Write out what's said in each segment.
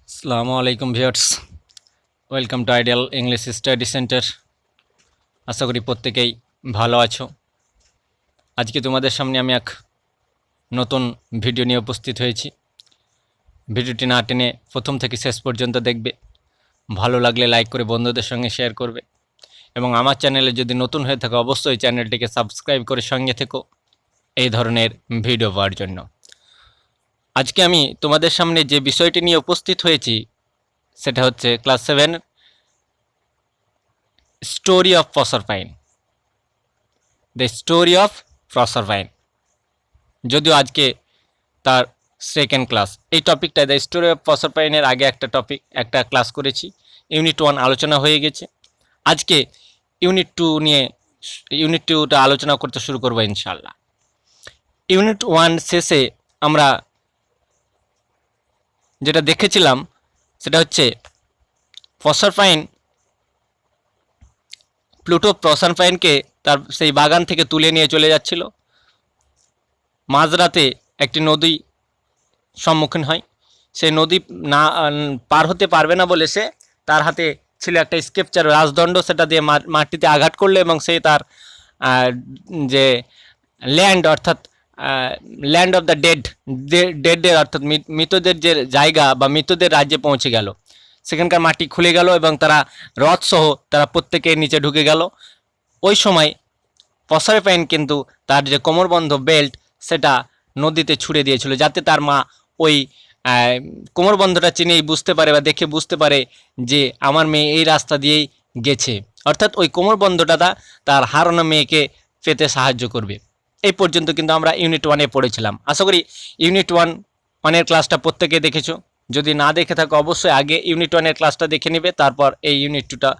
আসসালামু আলাইকুম viewers, welcome to ideal English study centre. আশা করি প্রত্যেকেই ভালো আছো। আজকে তোমাদের সামনে আমি এক নতুন ভিডিও নিয়ে উপস্থিত হয়েছি। ভিডিওটি না টেনে প্রথম থেকে শেষ পর্যন্ত দেখবে। ভালো লাগলে লাইক করে বন্ধুদের সঙ্গে শেয়ার করবে এবং আমার চ্যানেলে যদি নতুন হয়ে থাকো অবশ্যই চ্যানেলটিকে সাবস্ক্রাইব করে সঙ্গে থেকো এই ধরনের ভিডিও পাওয়ার জন্য। আজকে আমি তোমাদের সামনে যে বিষয়টি নিয়ে উপস্থিত হয়েছি সেটা হচ্ছে class 7 story of প্রসারপাইন। The story of প্রসারপাইন, যদিও আজকে তার সেকেন্ড ক্লাস। এই টপিকটায় দ্য স্টোরি অফ প্রসারপাইনের আগে একটা ক্লাস করেছি। ইউনিট 1 আলোচনা হয়ে গেছে। আজকে ইউনিট 2টা আলোচনা করতে শুরু করবো ইনশাল্লাহ। ইউনিট 1 শেষে আমরা যেটা দেখেছিলাম সেটা হচ্ছে প্লুটো প্রসারপাইনকে তার সেই বাগান থেকে তুলে নিয়ে চলে যাচ্ছিল। মাঝরাতে একটি নদী সম্মুখীন হয়। সেই নদী না পার হতে পারবে না বলে সে তার হাতে ছিল একটা স্কেপচার রাজদণ্ড, সেটা দিয়ে মাটিতে আঘাত করলো এবং সে তার যে ল্যান্ড অর্থাৎ ল্যান্ড অফ দ্য ডেডদের অর্থাৎ মৃতদের যে জায়গা বা মৃতদের রাজ্যে পৌঁছে গেল। সেখানকার মাটি খুলে গেল এবং তারা রথসহ তারা প্রত্যেকে নিচে ঢুকে গেল। ওই সময় প্রসারপাইন কিন্তু তার যে কোমরবন্ধ বেল্ট সেটা নদীতে ছুঁড়ে দিয়েছিল, যাতে তার মা ওই কোমরবন্ধটা চিনেই বুঝতে পারে বা দেখে বুঝতে পারে যে আমার মেয়ে এই রাস্তা দিয়েই গেছে। অর্থাৎ ওই কোমরবন্ধটা তার হারানো মেয়েকে পেতে সাহায্য করবে। এই পর্যন্ত কিন্তু আমরা ইউনিট 1-এ পড়েছিলাম। আশা করি ইউনিট 1-এর ক্লাসটা প্রত্যেকে দেখেছো। যদি না দেখে থাকো অবশ্যই আগে ইউনিট 1-এর ক্লাসটা দেখে নেবে, তারপর এই ইউনিট 2টা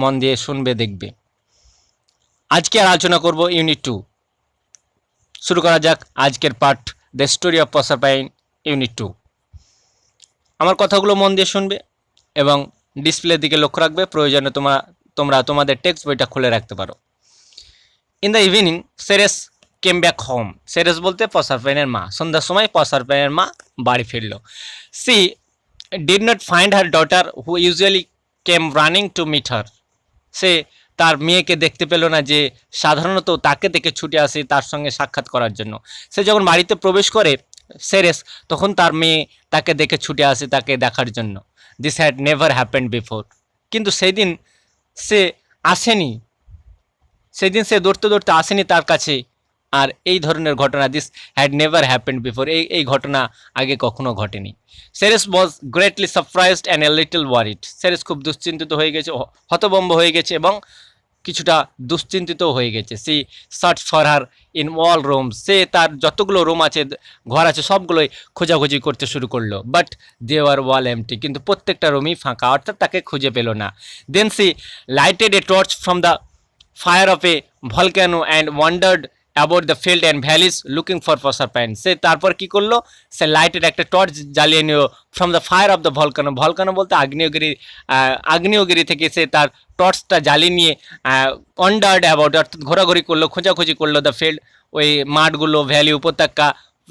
মন দিয়ে শুনবে, দেখবে। আজকে আলোচনা করব ইউনিট 2। শুরু করা যাক আজকের part, the story of প্রসারপাইন unit 2। আমার কথাগুলো মন দিয়ে শুনবে এবং ডিসপ্লের দিকে লক্ষ্য রাখবে। প্রয়োজনে তোমরা তোমাদের টেক্সট বইটা খুলে রাখতে পারো। In the evening Ceres came back home. Ceres বলতে প্রসারপাইনের মা। সন্ধ্যার সময় প্রসারপাইনের মা বাড়ি ফিরল। She did not find her daughter who usually came running to meet her. সে তার মেয়েকে দেখতে পেল না, যে সাধারণত তাকে দেখে ছুটে আসে তার সঙ্গে সাক্ষাৎ করার জন্য। সে যখন বাড়িতে প্রবেশ করে সেরেস, তখন তার মেয়ে তাকে দেখে ছুটে আসে তাকে দেখার জন্য। This had never happened before. কিন্তু সেদিন সে আসেনি, সেদিন সে দৌড়তে দৌড়তে আসেনি তার কাছে। আর এই ধরনের ঘটনা, this had never happened before, এই ঘটনা আগে কখনো ঘটেনি। Ceres was greatly surprised and a little worried. Ceres খুব দুশ্চিন্তিত হয়ে গেছে, হতভম্ব হয়ে গেছে এবং কিছুটা দুশ্চিন্তিতও হয়ে গেছে। She search for her in all rooms. সে তার যতগুলো রুম আছে, ঘর আছে, সবগুলোই খোঁজাখুঁজি করতে শুরু করলো। But they were all empty. কিন্তু প্রত্যেকটা রুমই ফাঁকা, অর্থাৎ তাকে খুঁজে পেল না। Then she lighted a torch from the fire of a volcano and wandered about the field and valleys looking for Proserpine. সে তারপর কি করলো, সে লাইটের একটা টর্চ জ্বালিয়ে নিল from the fire of the volcano. Volcano বলতে আগ্নেয়গিরি থেকে সে তার টর্চটা জ্বালিয়ে নিয়ে ওয়ান্ডার্ড অ্যাবাউট অর্থাৎ ঘোরাঘুরি করলো, খোঁজাখুঁজি করলো দ্য ফিল্ড, ওই মাঠগুলো, ভ্যালি, উপত্যকা,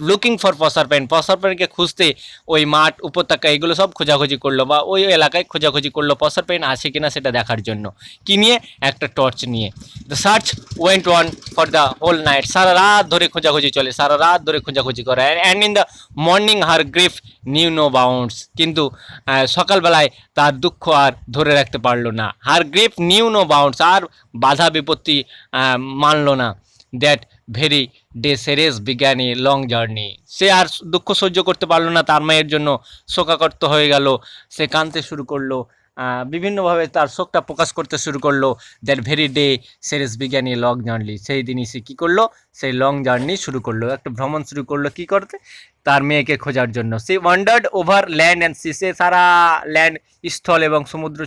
লুকিং ফর প্রসারপাইনকে খুঁজতে ওই মাঠ, উপত্যকা এগুলো সব খোঁজাখুঁজি করলো বা ওই এলাকায় খোঁজাখুঁজি করলো প্রসারপাইন আছে কিনা সেটা দেখার জন্য। কি নিয়ে? একটা টর্চ নিয়ে। The search went on for the whole night. সারা রাত ধরে খোঁজাখুঁজি চলে, সারা রাত ধরে খোঁজাখুঁজি করে। And in the morning her grief knew no bounds. কিন্তু সকালবেলায় তার দুঃখ আর ধরে রাখতে পারলো না। Her grief knew no bounds, আর বাধা বিপত্তি মানল না। That very day Ceres began a long journey. সে আর দুঃখ সহ্য করতে পারলো না, তার মায়ের জন্য শোকাকর্ত হয়ে গেল। সে কাঁদতে শুরু করলো, বিভিন্নভাবে তার শোকটা প্রকাশ করতে শুরু করলো। That very day Ceres began a long journey. সেই দিনই সে কী করলো, সেই লং জার্নি শুরু করলো, একটা ভ্রমণ শুরু করলো। কী করতে? তার মেয়েকে খোঁজার জন্য। সে wandered over land and sea. সে সারা ল্যান্ড, স্থল এবং সমুদ্র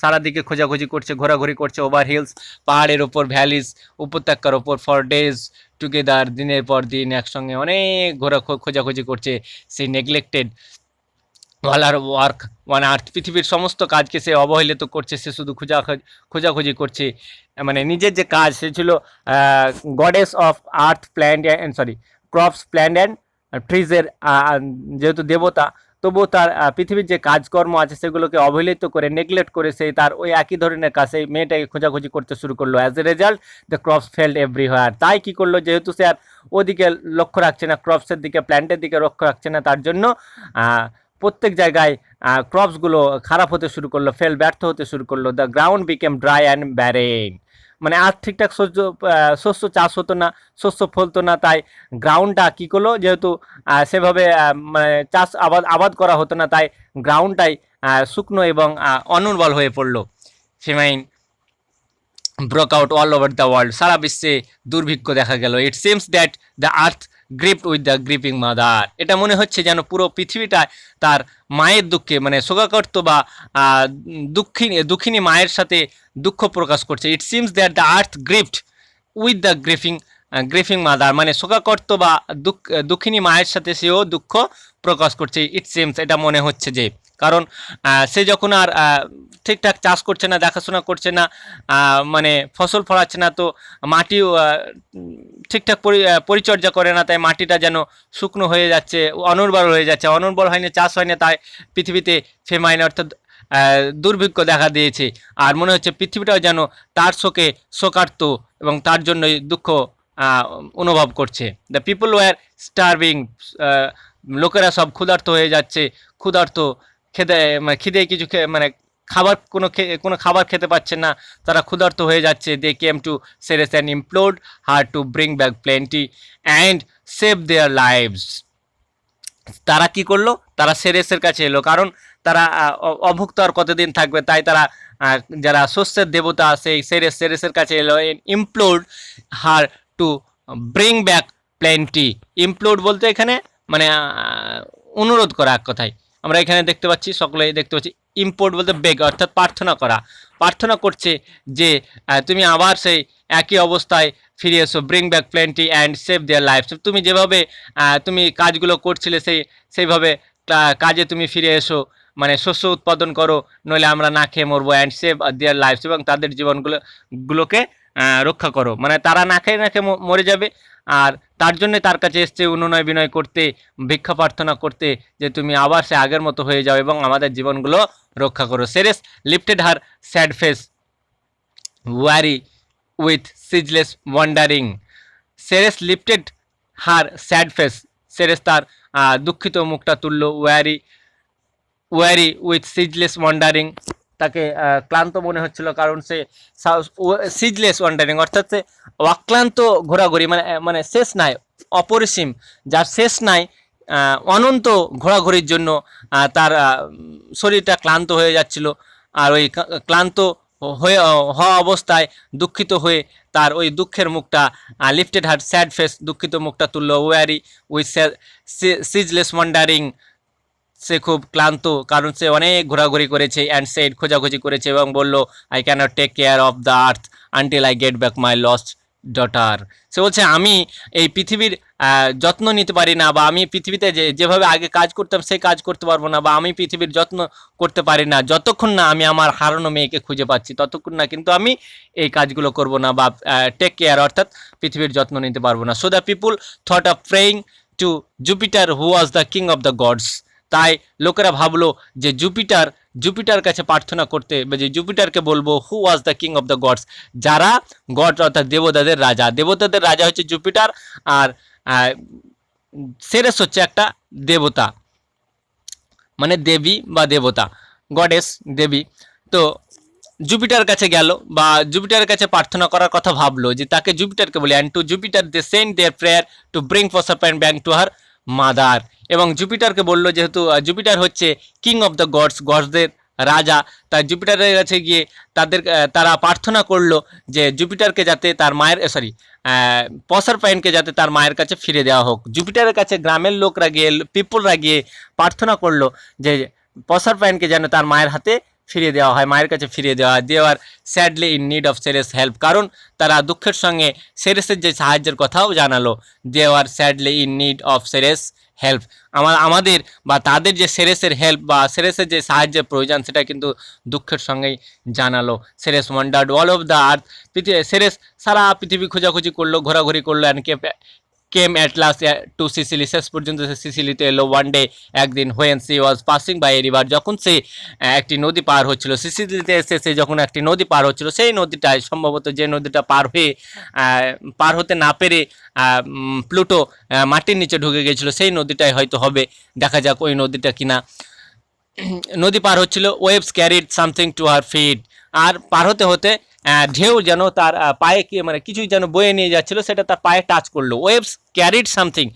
সারা দিকে খোঁজাখুঁজি করছে, ঘোরাঘুরি করছে। ওভার হিলস, পাহাড়ের ওপর, ভ্যালিজ, উপত্যকার ওপর। ফর ডেজ টুগেদার, দিনের পর দিন একসঙ্গে অনেক খোঁজাখুঁজি করছে। সেই নেগলেক্টেড অল আর ওয়ার্ক ওয়ান আর্থ। পৃথিবীর সমস্ত কাজকে সে অবহেলিত করছে, সে শুধু খোঁজাখুঁজি করছে। মানে নিজের যে কাজ, সে ছিল goddess of earth, plant and crops, plant and ট্রিজের যেহেতু দেবতা, তো তবুও তার পৃথিবীর যে কাজকর্ম আছে সেগুলোকে অবহেলিত করে নেগলেক্ট করে সে তার ওই একই ধরনের কাছে মেয়েটাকে খোঁজাখুঁজি করতে শুরু করলো। As a result the crops failed everywhere. তাই কি করলো, যেহেতু সে আর ওদিকে লক্ষ্য রাখছে না, ক্রপসের দিকে, প্ল্যান্টের দিকে লক্ষ্য রাখছে না, তার জন্য প্রত্যেক জায়গায় ক্রপসগুলো খারাপ হতে শুরু করলো, ব্যর্থ হতে শুরু করলো। The ground became dry and barren. মানে আর ঠিকঠাক শস্য চাষ হতো না, শস্য ফলতো না। তাই গ্রাউন্ডটা কী করলো, যেহেতু সেভাবে মানে আবাদ করা হতো না, তাই গ্রাউন্ডটাই শুকনো এবং অনুর্বর হয়ে পড়লো। Famine broke out all over the world. সারা বিশ্বে দুর্ভিক্ষ দেখা গেল। It seems that the earth gripped with the gripping mother. এটা মনে হচ্ছে যেন পুরো পৃথিবীটা তার মায়ের দুঃখে, মানে শোকাকর্ত বা দুঃখিনী মায়ের সাথে দুঃখ প্রকাশ করছে। ইট seems that the earth gripped with the gripping mother, মানে শোকাকর্ত বা দুঃখিনী মায়ের সাথে সেও দুঃখ প্রকাশ করছে। ইট সিমস, এটা মনে হচ্ছে যে, কারণ সে যখন আর ঠিকঠাক চাষ করছে না, দেখাশোনা করছে না, মানে ফসল ফলাচ্ছে না, তো মাটিও ঠিকঠাক পরিচর্যা করে না, তাই মাটিটা যেন শুকনো হয়ে যাচ্ছে, অনুর্বর হয়ে যাচ্ছে। অনুর্বর হয়নি, চাষ হয় না, তাই পৃথিবীতে ফেমাইন অর্থাৎ দুর্ভিক্ষ দেখা দিয়েছে। আর মনে হচ্ছে পৃথিবীটাও যেন তার শোকে শোকার্ত এবং তার জন্যই দুঃখ অনুভব করছে। The people were starving. লোকেরা সব ক্ষুধার্ত হয়ে যাচ্ছে, ক্ষুধার্ত, খিদে কিছু মানে কোনো খাবার খেতে পাচ্ছে না, তারা ক্ষুধার্ত হয়ে যাচ্ছে। They came to Ceres and implored her to bring back plenty and save their lives. তারা কি করলো, তারা সেরেসের কাছে এলো, কারণ তারা অভুক্ত আর কতদিন থাকবে, তাই তারা যারা শস্যের দেবতা আছে সেরেসের কাছে এলো। ইমপ্লোর্ড her to bring back plenty. ইমপ্লোর্ড বলতে এখানে মানে অনুরোধ করা, এক কথায় আমরা এখানে দেখতে পাচ্ছি, সকলেই দেখতে পাচ্ছি। ইম্পোর্ট বলতে বেগ, অর্থাৎ প্রার্থনা করছে যে তুমি আবার সেই একই অবস্থায় ফিরে এসো। Bring back plenty and save their life. তুমি যেভাবে তুমি কাজগুলো করছিলে সেইভাবে কাজে তুমি ফিরে এসো, মানে শস্য উৎপাদন করো, নইলে আমরা না খেয়ে মরবো। অ্যান্ড সেভ দেয়ার লাইফ, এবং তাদের জীবনগুলোকে রক্ষা করো, মানে তারা না খেয়ে মরে যাবে। আর তার জন্য তার কাছে এসছে অনুনয় বিনয় করতে, ভিক্ষা প্রার্থনা করতে, যে তুমি আবার সে আগের মতো হয়ে যাও এবং আমাদের জীবনগুলো রক্ষা করো। Ceres lifted her sad face worry with ceaseless wandering. Ceres lifted her sad face. Ceres তার দুঃখিত মুখটা তুলল। ওয়ারি উইথ সিজলেস ওয়ান্ডারিং, তাকে ক্লান্ত মনে হচ্ছিল, কারণ সে সিজলেস ওয়ান্ডারিং অর্থাৎ সে অক্লান্ত ঘোরাঘুরি, মানে শেষ নাই, অপরিসীম, যার শেষ নাই, অনন্ত ঘোরাঘুরির জন্য তার শরীরটা ক্লান্ত হয়ে যাচ্ছিল। আর ওই ক্লান্ত হওয়া অবস্থায় দুঃখিত হয়ে তার ওই দুঃখের মুখটা, লিফটেড হার্ট স্যাড ফেস, দুঃখিত মুখটা তুলল। ওয়ারি উইথ সিজলেস ওয়ান্ডারিং, সে খুব ক্লান্ত, কারণ সে অনেক ঘোরাঘুরি করেছে। অ্যান্ড সেড, খোঁজাখুঁজি করেছে এবং বলল, I cannot take care of the earth until I get back my lost daughter. সে বলছে, আমি এই পৃথিবীর যত্ন নিতে পারি না, বা আমি পৃথিবীতে যেভাবে আগে কাজ করতাম সেই কাজ করতে পারবো না, বা আমি পৃথিবীর যত্ন করতে পারি না যতক্ষণ না আমি আমার হারানো মেয়েকে খুঁজে পাচ্ছি, ততক্ষণ না কিন্তু আমি এই কাজগুলো করব না, বা টেক কেয়ার অর্থাৎ পৃথিবীর যত্ন নিতে পারবো না। So the people thought of praying to Jupiter who was the king of the gods. তাই লোকেরা ভাবলো যে জুপিটার কাছে প্রার্থনা করতে, যে জুপিটারকে বলবো, who was the king of the gods, যারা গড অর্থাৎ দেবতাদের রাজা হচ্ছে জুপিটার, আর সেরেস হচ্ছে একটা দেবতা, মানে দেবী বা দেবতা, গডেস, দেবী। তো জুপিটার কাছে গেল, বা জুপিটারের কাছে প্রার্থনা করার কথা ভাবলো, যে তাকে জুপিটারকে বলে। And to Jupiter they send their prayer to bring Proserpine back to her mother. এবং জুপিটারকে বললো, যেহেতু জুপিটার হচ্ছে কিং অফ দ্য গডসদের রাজা, তাই জুপিটারের কাছে গিয়ে তারা প্রার্থনা করলো যে জুপিটারকে যাতে তার মায়ের প্রসারপাইনকে যাতে তার মায়ের কাছে ফিরে দেওয়া হোক। জুপিটারের কাছে গ্রামের লোকরা গিয়ে, পিপলরা গিয়ে প্রার্থনা করলো যে প্রসারপাইনকে যেন তার মায়ের হাতে ফিরিয়ে দেওয়া হয়, মায়ের কাছে ফিরিয়ে দেওয়া হয়। They are sadly in need of Ceres help, কারণ তারা দুঃখের সঙ্গে সেরেসের যে সাহায্যের কথাও জানালো। They are sadly in need of Ceres help, আমাদের বা তাদের যে সেরেসের হেল্প বা সেরেসের যে সাহায্যের প্রয়োজন, সেটা কিন্তু দুঃখের সঙ্গেই জানালো। Ceres wandered all of the earth. সেরেস সারা পৃথিবী খোঁজাখুঁজি করলো, ঘোরাঘুরি করলো, and came at last to Sicily, শেষ পর্যন্ত সে সিসিলিতে এলো। ওয়ান ডে, একদিন, when she was passing by a river, যখন সে একটি নদী পার হচ্ছিল। সিসিলিতে এসে সে যখন একটি নদী পার হচ্ছিল, সেই নদীটায় সম্ভবত যে নদীটা পার হতে না পেরে প্লুটো মাটির নিচে ঢুকে গেছিলো, সেই নদীটাই হয়তো হবে। দেখা যাক ওই নদীটা কিনা। নদী পার হচ্ছিল, waves carried something to her feet, আর পার হতে হতে ঢেউ যেন তার পায়ে মানে কিছুই যেন বয়ে নিয়ে যাচ্ছিল, সেটা তার পায়ে টাচ করলো। ওয়েভস ক্যারিড সামথিং,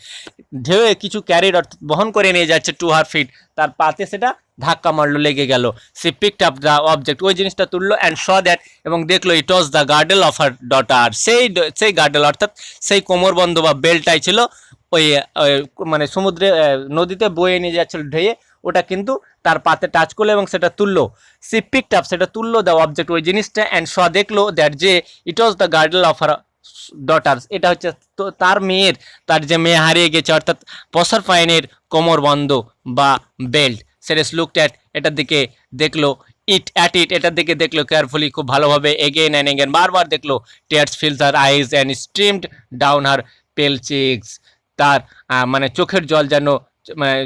ঢেউ কিছু ক্যারিড অর্থাৎ বহন করে নিয়ে যাচ্ছে, টু হার ফিট, তার পাতে সেটা ধাক্কা মারলো, লেগে গেল। She picked up the object, ওই জিনিসটা তুললো, অ্যান্ড শ দ্যাট, এবং দেখলো it was the girdle of her daughter, সেই গার্ডেল অর্থাৎ সেই কোমরবন্ধ বা বেলটাই ছিল ওই মানে সমুদ্রে নদীতে বয়ে নিয়ে যাচ্ছিল ঢেয়ে, ওটা কিন্তু তার পাতে টাচ করলো এবং সেটা তুললো। সি পিকড আপ, সেটা তুললো দ্য অবজেক্ট, ওই জিনিসটা, অ্যান্ড শ দেখলো দ্যাট যে it was the girdle of her daughter's, এটা হচ্ছে তো তার যে মেয়ে হারিয়ে গেছে, অর্থাৎ প্রসারফাইনের কোমরবন্ধ বা বেল্ট। সেরেস লুকড অ্যাট, এটার দিকে দেখলো, এটার দিকে দেখলো কেয়ারফুলি, খুব ভালোভাবে, এগেন অ্যান্ড এগেন, বারবার দেখলো। Tears fills her eyes and streamed down her pale cheeks, তার মানে চোখের জল যেন, মানে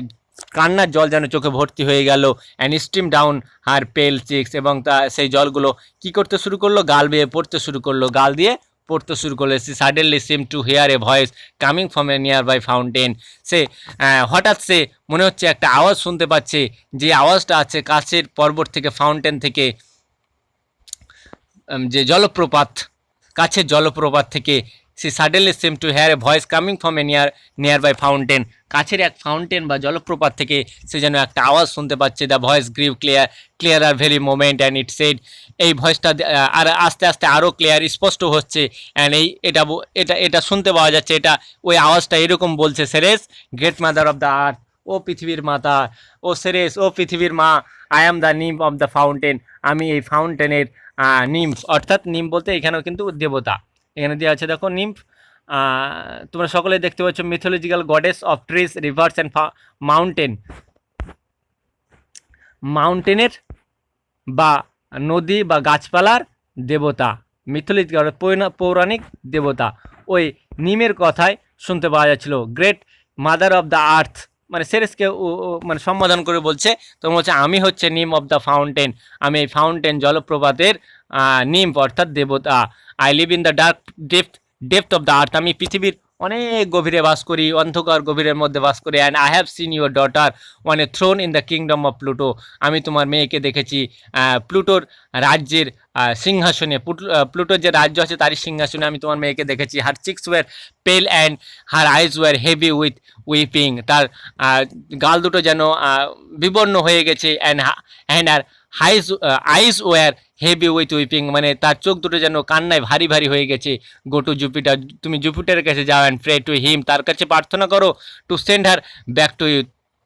কান্নার জল যেন চোখে ভর্তি হয়ে গেল। And stream down her pale chicks, এবং সেই জলগুলো কি করতে শুরু করলো, গাল বেয়ে পড়তে শুরু করলো, গাল দিয়ে পড়তে শুরু করলো। She suddenly seem to hear a voice coming from a nearby fountain, সে হঠাৎ সে মনে হচ্ছে একটা আওয়াজ শুনতে পাচ্ছে, যে আওয়াজটা আছে কাছের পর্বত থেকে, ফাউন্টেন থেকে, যে জলপ্রপাত, কাছের জলপ্রপাত থেকে। She suddenly seem to hear a voice coming from a nearby fountain, কাছের এক ফাউন্টেন বা জলপ্রপাত থেকে সে যেন একটা আওয়াজ শুনতে পাচ্ছে। The voice grieve clear are very moment, and it shed, এই ভয়েসটা আর আস্তে আস্তে আরও ক্লিয়ার, স্পষ্ট হচ্ছে। অ্যান্ড এটা শুনতে পাওয়া যাচ্ছে, এটা ওই আওয়াজটা এরকম বলছে, Ceres great mother of the earth, ও পৃথিবীর মাতা, ও সেরেস, ও পৃথিবীর মা, I am the nymph of the fountain, আমি এই ফাউন্টেনের নিম্ফ, অর্থাৎ নিম বলতে এখানেও কিন্তু দেবতা, এখানে দেওয়া আছে দেখো নিম্ফ। তোমরা সকলে দেখতে পাচ্ছ, mythological goddess of trees, rivers and মাউন্টেনের বা নদী বা গাছপালার দেবতা, মিথোলজিক্যাল পৌরাণিক দেবতা, ওই নিমের কথায় শুনতে পাওয়া যাচ্ছিল। গ্রেট মাদার অফ দ্য আর্থ, মানে সেরেসকে মানে সম্বোধন করে বলছে, তো বলছে আমি হচ্ছে নিম অফ দ্য ফাউন্টেন, আমি এই ফাউন্টেন জলপ্রপাতের নিম অর্থাৎ দেবতা। I live in the dark depth of the আর্থ, আমি পৃথিবীর অনেক গভীরে বাস করি, অন্ধকার গভীরের মধ্যে বাস করি। And I have seen your daughter on a throne in the kingdom of Pluto, আমি তোমার মেয়েকে দেখেছি প্লুটোর রাজ্যের সিংহাসনে, প্লুটোর যে রাজ্য আছে তারই সিংহাসনে আমি তোমার মেয়েকে দেখেছি। Her cheeks were pale and her eyes were heavy with weeping, তার গাল দুটো যেন বিবর্ণ হয়ে গেছে। And her eyes were heavy with weeping, মানে তার চোখ দুটো যেন কান্নায় ভারী ভারী হয়ে গেছে। গো টু জুপিটার, তুমি জুপিটারের কাছে যাও, অ্যান্ড প্রে টু হিম, তার কাছে প্রার্থনা করো, to send her back to you,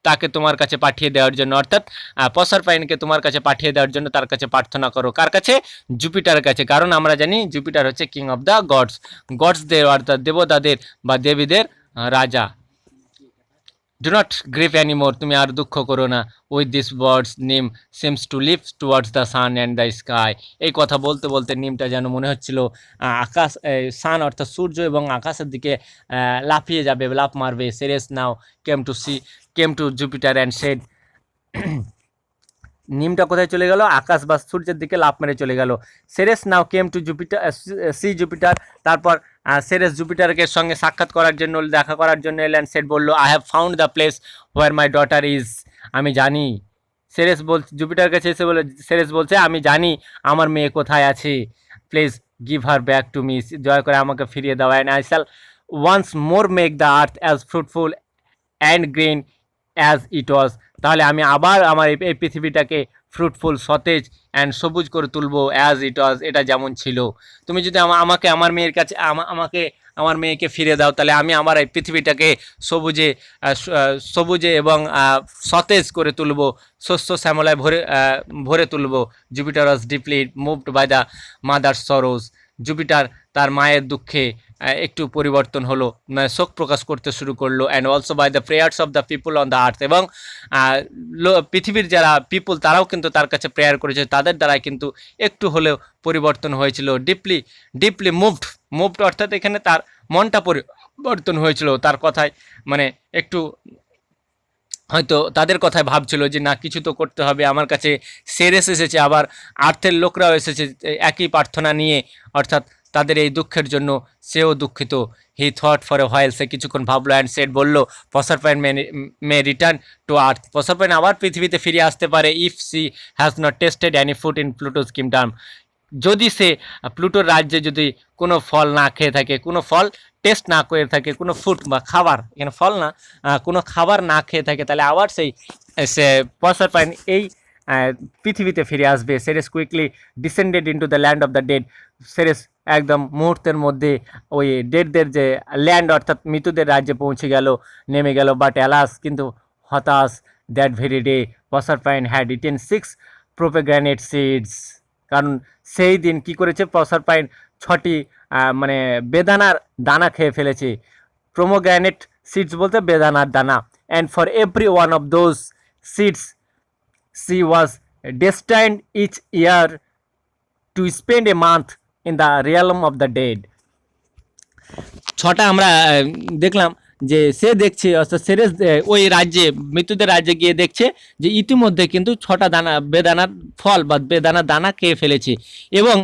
তাকে তোমার কাছে পাঠিয়ে দেওয়ার জন্য, অর্থাৎ প্রসারফাইনকে তোমার কাছে পাঠিয়ে দেওয়ার জন্য তার কাছে প্রার্থনা করো। কার কাছে? জুপিটারের কাছে, কারণ আমরা জানি জুপিটার হচ্ছে কিং অফ দ্য গডসদের অর্থাৎ দেবতাদের বা দেবীদের রাজা। ডু নট গ্রিভ অ্যানিমোর, তুমি আর দুঃখ করো না। With this words nim seems to live towards the sun and the sky, এই কথা বলতে বলতে নিমটা যেন মনে হচ্ছিল আকাশ, সান অর্থাৎ সূর্য এবং আকাশের দিকে লাফিয়ে যাবে, লাফ মারবে। Ceres now came to Jupiter and said, নিমটা কোথায় চলে গেল? আকাশ বা সূর্যের দিকে লাফ মেরে চলে গেল। Ceres now came to Jupiter, তারপর সেরেস জুপিটারকে সঙ্গে সাক্ষাৎ করার জন্য, দেখা করার জন্য এলেন। সেট বলল, I have found the place where my daughter is, আমি জানি। জুপিটার কাছে এসে বলে, সেরেস বলছে আমি জানি আমার মেয়ে কোথায় আছে, please give her back to me, দয়া করে আমাকে ফিরিয়ে দাও। And I shall once more make the earth as fruitful and green as it was, তাহলে আমি আবার আমার এই পৃথিবীটাকে ফ্রুটফুল, সতেজ অ্যান্ড সবুজ করে তুলবো, অ্যাজ ইট ওয়াজ, এটা যেমন ছিল। তুমি যদি আমাকে আমার মেয়ের কাছে আমাকে আমার মেয়েকে ফিরে দাও, তাহলে আমি আমার এই পৃথিবীটাকে সবুজে এবং সতেজ করে তুলবো, শস্য শ্যামলায় ভরে তুলবো। Jupiter was deeply moved by the mother's sorrows, Jupiter তার মায়ের দুঃখে একটু পরিবর্তন হলো, শোক প্রকাশ করতে শুরু করলো। And also by the prayers of the people on the earth, এবং পৃথিবীর যারা পিপুল তারাও কিন্তু তার কাছে প্রেয়ার করেছে, তাদের দ্বারাই কিন্তু একটু হলেও পরিবর্তন হয়েছিল। ডিপলি মুভড অর্থাৎ এখানে তার মনটা পরিবর্তন হয়েছিল তার কথায় মানে একটু হয়তো তাদের কথায় ভাবছিল যে না কিছু তো করতে হবে, আমার কাছে সেরেস এসেছে, আবার আর্থের লোকরাও এসেছে একই প্রার্থনা নিয়ে, অর্থাৎ তাদের এই দুঃখের জন্য সেও দুঃখিত। He thought for a while, সে কিছুক্ষণ ভাবলো অ্যান্ড সেড, বললো, প্রসারপাইন মে রিটার্ন টু আর্থ, প্রসারপাইন আবার পৃথিবীতে ফিরে আসতে পারে if she has not tasted any food in Pluto's kingdom, যদি সে প্লুটোর রাজ্যে যদি কোনো ফল না খেয়ে থাকে, কোনো ফল টেস্ট না করে থাকে, কোনো ফুড বা খাবার, এখানে ফল না, কোনো খাবার না খেয়ে থাকে, তাহলে আবার সে প্রসারপাইন এই পৃথিবীতে ফিরে আসবে। Ceres quickly descended into the land of the dead, Ceres একদম মুহূর্তের মধ্যে ওই ডেডদের যে ল্যান্ড অর্থাৎ মৃতদের রাজ্যে পৌঁছে গেল, নেমে গেল। বাট অ্যালাস, কিন্তু হতাশ, that very day Proserpine had eaten 6 pomegranate seeds, কারণ সেই দিন কি করেছে, প্রসারপাইন 6টি মানে বেদানার দানা খেয়ে ফেলেছে। প্রোমোগ্রানেট সিডস বলতে বেদানার দানা। And for every one of those seeds she was destined each year to spend a month in the realm of the dead. 6টা আমরা দেখলাম যে সে দেখছে, অর্থাৎ সেরেস ওই রাজ্যে মৃত্যুদের রাজ্যে গিয়ে দেখছে যে ইতিমধ্যে কিন্তু 6টা দানা বেদানার ফল বা বেদানার দানা খেয়ে ফেলেছে, এবং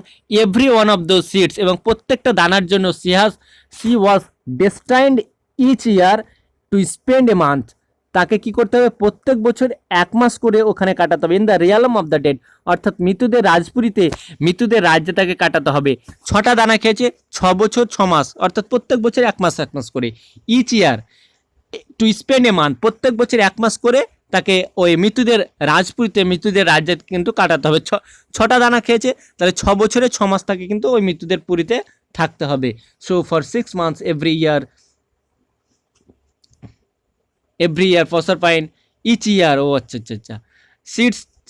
every one of those seeds, এবং প্রত্যেকটা দানার জন্য she was destined each year to spend a month, তাকে কি করতে হবে, প্রত্যেক বছর 1 মাস করে ওখানে কাটাতে হবে, in the realm of the dead, অর্থাৎ মৃত্যুদের রাজপুরীতে, মৃত্যুদের রাজ্যে তাকে কাটাতে হবে। 6টা দানা খেয়েছে, 6 বছর 6 মাস, অর্থাৎ প্রত্যেক বছর 1 মাস 1 মাস করে, each year to spend a month, প্রত্যেক বছর 1 মাস করে তাকে ওই মৃত্যুদের রাজপুরীতে, মৃত্যুদের রাজ্যে কিন্তু কাটাতে হবে। 6টা দানা খেয়েছে, তাহলে 6 বছরে 6 মাস তাকে কিন্তু ওই মৃত্যুদের পুরীতে থাকতে হবে। So for 6 months every year Proserpine each year, oh acha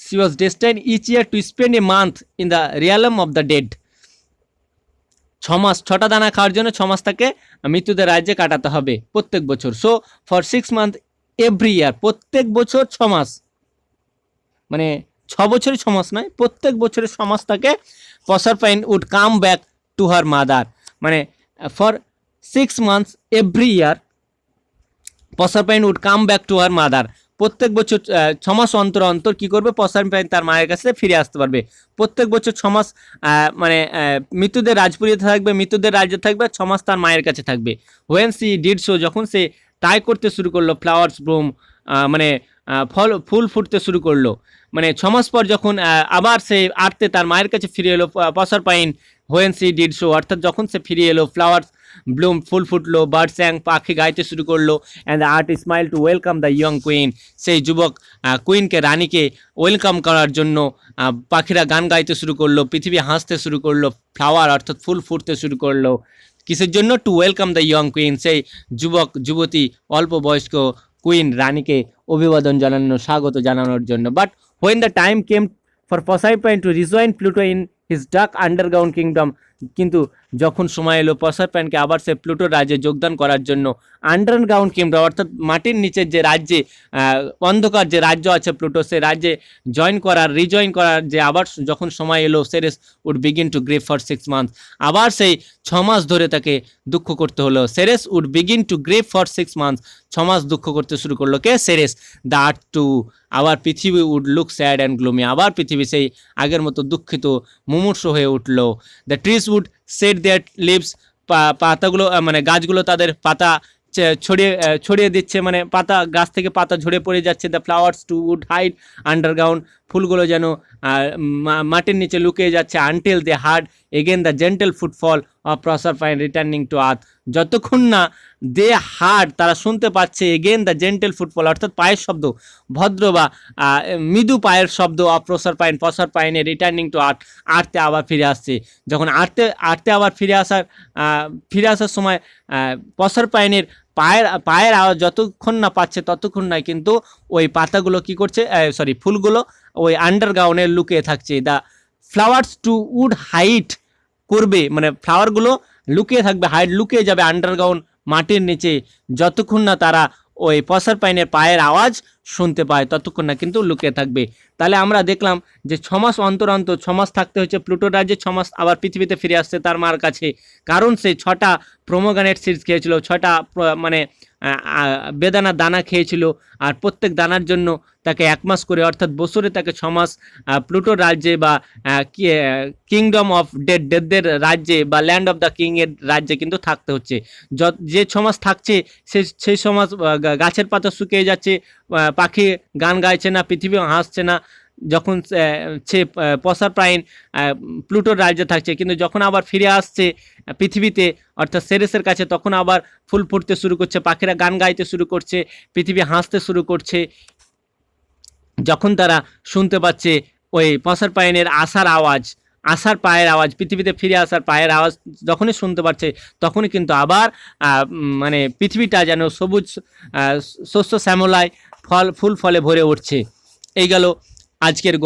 she was destined each year to spend a month in the realm of the dead, 6 মাস 6টা দানা খাওয়ার জন্য 6 মাস তাকে মৃত্যুদের রাজ্যে কাটাতে হবে প্রত্যেক বছর। So for 6 month every year, প্রত্যেক বছর 6 মাস, মানে 6 বছরে 6 মাস নয়, প্রত্যেক বছরে 6 মাস তাকে Proserpine would come back to her mother, মানে for 6 months every year Proserpine would come back to her mother, প্রত্যেক বছর 6 মাস অন্তর অন্তর কী করবে, প্রসারপাইন তার মায়ের কাছে ফিরে আসতে পারবে। প্রত্যেক বছর 6 মাস মানে মৃত্যুদের রাজপুরীতে থাকবে, মৃত্যুদের রাজ্যে থাকবে, 6 মাস তার মায়ের কাছে থাকবে। হোয়েন সি ডিড সো, যখন সে ট্রাই করতে শুরু করলো, ফ্লাওয়ার্স ব্লুম, মানে ফুল ফুটতে শুরু করলো, মানে 6 মাস পর যখন আবার সে আর্তে তার মায়ের কাছে ফিরে এলো প্রসারপাইন, হোয়েন সি ডিড সো, অর্থাৎ যখন সে ফিরে এলো, ফ্লাওয়ার্স ব্লুম, ফুল ফুটলো, বার্ড স্যাং, পাখি গাইতে শুরু করলো, and the art smile to welcome the young queen, সেই যুবক কুইনকে, রানীকে ওয়েলকাম করার জন্য পাখিরা গান গাইতে শুরু করলো, পৃথিবী হাসতে শুরু করলো, ফ্লাওয়ার অর্থাৎ ফুল ফুটতে শুরু করলো, কিসের জন্য, to welcome the young queen, সেই যুবক যুবতী অল্প বয়স্ক কুইন রানীকে অভিবাদন জানানো, স্বাগত জানানোর জন্য। But when the time came for Proserpine to rejoin Pluto in his dark underground kingdom, কিন্তু যখন সময় এলো প্রসারপাইনকে আবার সে প্লুটোর রাজ্যে যোগদান করার জন্য, আন্ডারগ্রাউন্ড কিংডম অর্থাৎ মাটির নিচের যে রাজ্যে, অন্ধকার যে রাজ্য আছে প্লুটো, সে রাজ্যে রিজয়েন করার যে আবার যখন সময় এলো, Ceres would begin to grieve for 6 month, আবার সেই 6 মাস ধরে তাকে দুঃখ করতে হলো। Ceres would begin to grieve for 6 month, 6 মাস দুঃখ করতে শুরু করলো কে, সেরেস। দ্য আর্থ টু, আবার পৃথিবী would look sad and gloomy, আবার পৃথিবী সেই আগের মতো দুঃখিত মুমূর্ষ হয়ে উঠলো। The trees would shed their leaves, পাতাগুলো মানে গাছগুলো তাদের পাতা ছড়িয়ে দিচ্ছে, মানে পাতা গাছ থেকে পাতা ঝরে পড়ে যাচ্ছে। The flowers too would hide underground, ফুলগুলো যেন মাটির নিচে লুকিয়ে যাচ্ছে। Until they heard again the gentle footfall of Proserpine returning to earth, যতক্ষণ না দে হার্ড, তারা শুনতে পাচ্ছে, এগেন দ্য জেন্টেল ফুটফল অর্থাৎ পায়ের শব্দ, ভদ্র বা মৃদু পায়ের শব্দ অফ প্রসারপাইনের রিটার্নিং টু আর্থ, আর্থে আবার ফিরে আসছে। যখন আর্থে আবার ফিরে আসার সময় প্রসারপাইনের পায়ের আওয়াজ যতক্ষণ না পাচ্ছে ততক্ষণ নয়, কিন্তু ওই পাতাগুলো কি করছে, ফুলগুলো ওই আন্ডারগ্রাউন্ডে লুকিয়ে থাকছে। The flowers too would hide করবে, মানে ফ্লাওয়ারগুলো লুকিয়ে থাকবে, লুকিয়ে যাবে আন্ডারগ্রাউন্ড মাটির নিচে, যতক্ষণ না তারা ওই প্রসারপাইনের পায়ের আওয়াজ শুনতে পায় ততক্ষণ না কিন্তু লুকিয়ে থাকবে। তাহলে আমরা দেখলাম যে 6 মাস অন্তর অন্তর 6 মাস থাকতে হচ্ছে প্লুটো রাজ্যে, 6 মাস আবার পৃথিবীতে ফিরে আসছে তার মার কাছে, কারণ সে 6টা প্রোমোগ্রানেট সিডস খেয়েছিল, 6টা মানে বেদানা দানা খেয়েছিল, আর প্রত্যেক দানার জন্য তাকে 1 মাস করে, অর্থাৎ বছরে তাকে 6 মাস প্লুটোর রাজ্যে বা কিংডম অফ ডেডদের রাজ্যে বা ল্যান্ড অফ দ্য কিং এর রাজ্যে কিন্তু থাকতে হচ্ছে। যে 6 মাস থাকছে সেই 6 মাস গাছের পাতা শুকিয়ে যাচ্ছে, পাখি গান গাইছে না, পৃথিবী হাসছে না, যখন সে পসার প্রাইন প্লুটোর রাজ্যে থাকছে, কিন্তু যখন আবার ফিরে আসছে পৃথিবীতে অর্থাৎ সেরেসের কাছে, তখন আবার ফুল ফুটতে শুরু করছে, পাখিরা গান গাইতে শুরু করছে, পৃথিবী হাসতে শুরু করছে। যখন তারা শুনতে পাচ্ছে ওই পসার পাইনের আসার পায়ের আওয়াজ, পৃথিবীতে ফিরে আসার পায়ের আওয়াজ যখনই শুনতে পাচ্ছে, তখনই কিন্তু আবার মানে পৃথিবীটা যেন সবুজ শস্য শ্যামলায় ফুল ফলে ভরে উঠছে। এই গেল আজকের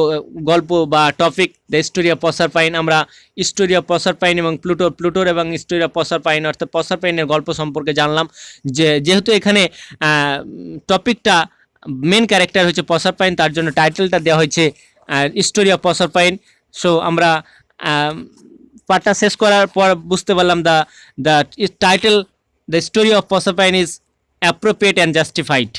গল্প বা topic, the story of Proserpine. আমরা স্টোরি অফ পসার পাইন এবং প্লুটোর এবং স্টোরি অফ পসার পাইন অর্থাৎ পসার পাইনের গল্প সম্পর্কে জানলাম। যেহেতু এখানে টপিকটা মেন ক্যারেক্টার হচ্ছে পসার পাইন, তার জন্য টাইটেলটা দেওয়া হয়েছে story of Proserpine. So আমরা পার্টটা শেষ করার পর বুঝতে পারলাম the title the story of Proserpine is appropriate and justified.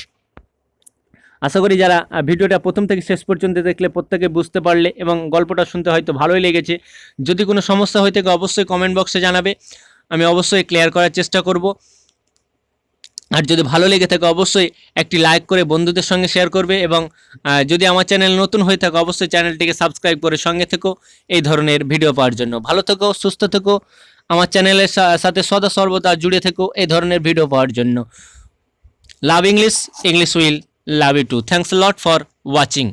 আশা করি যারা ভিডিওটা প্রথম থেকে শেষ পর্যন্ত দেখলে প্রত্যেকে বুঝতে পারলে এবং গল্পটা শুনতে হয়তো ভালোই লেগেছে। যদি কোনো সমস্যা হয়ে থাকে অবশ্যই কমেন্ট বক্সে জানাবে, আমি অবশ্যই ক্লিয়ার করার চেষ্টা করব। আর যদি ভালো লেগে থাকে অবশ্যই একটি লাইক করে বন্ধুদের সঙ্গে শেয়ার করবে, এবং যদি আমার চ্যানেল নতুন হয়ে থাকে অবশ্যই চ্যানেলটিকে সাবস্ক্রাইব করে সঙ্গে থেকো এই ধরনের ভিডিও পাওয়ার জন্য। ভালো থেকো, সুস্থ থেকো, আমার চ্যানেলের সাথে সদা সর্বদা জুড়ে থেকো এই ধরনের ভিডিও পাওয়ার জন্য। Love English, English will love you too. Thanks a lot for watching.